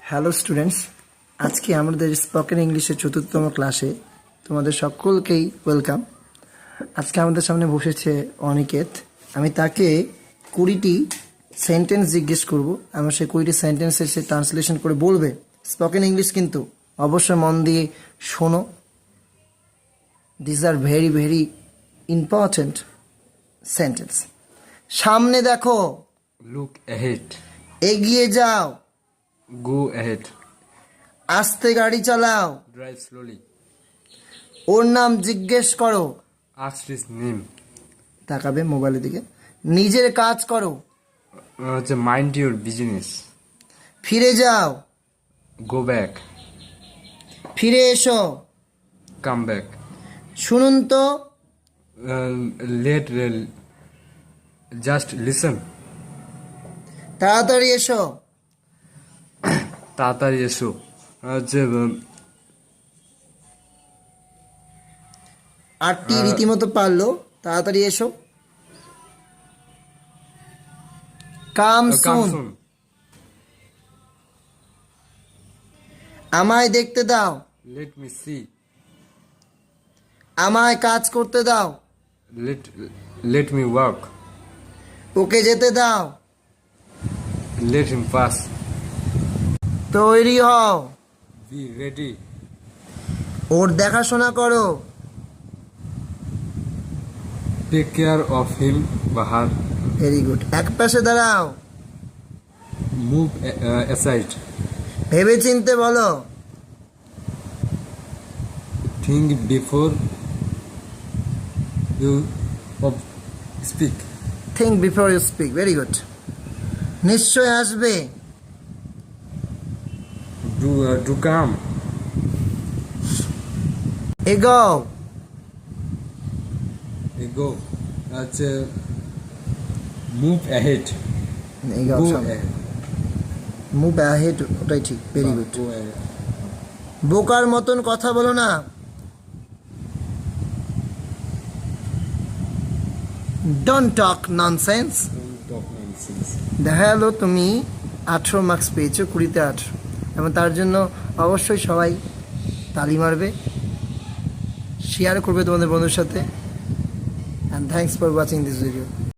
Hello students, আজকে আমাদের spoken ইংলিশের চতুর্থতম ক্লাসে তোমাদের সকলকেই ওয়েলকাম। আজকে আমাদের সামনে বসেছে অনিকেত। আমি তাকে 20টি সেন্টেন্স জিজ্ঞেস করব, আমার সে 20টি সেন্টেন্সের সে ট্রান্সলেশন করে বলবে। স্পোকেন ইংলিশ কিন্তু অবশ্যই মন দিয়ে শোনো। This are very very important sentence. সামনে দেখো, Look ahead. এগিয়ে যাও, Go ahead. আস্তে গাড়ি চালাও, Drive slowly. ওর নাম জিজ্ঞেস করো, Ask his name. তাকাবে মোবাইলের দিকে, নিজের কাজ করো, Mind your business. ফিরে যাও, Go back. ফিরে এসো, Come back. শুনুন তো, Just listen. তাড়াতাড়ি এসো, তাড়াতাড়ি এসো। আটটি রীতিমতো পারলো, তাড়াতাড়ি এসো, কাম সুন, আমায় দেখতে দাও, Let me see. আমায় কাজ করতে দাও, Let me work. ওকে যেতে দাও, Let him pass. তৈরি হও, Be ready. ওর দেখাশোনা করো, Take care of him or her. Very good, এক পাশে দাঁড়াও, Move aside. ভেবে চিনতে বলো, Think before you speak. Think before you speak, very good, নিশ্চয় আসবে, Do come. এগোও, Go. Move ahead. এগোও, Go সামনে, ahead. মুভ অ্যাহেড, ওটাই ঠিক, ভেরি গুড। Go ahead. বোকার মতন কথা বলো না, don't talk nonsense. Don't talk nonsense. দেখা গেল তুমি 18 মার্কস পেয়েছো, 20-তে 18, এবং তার জন্য অবশ্যই সবাই তালি মারবে, শেয়ার করবে তোমাদের বন্ধুর সাথে। And thanks for watching this video.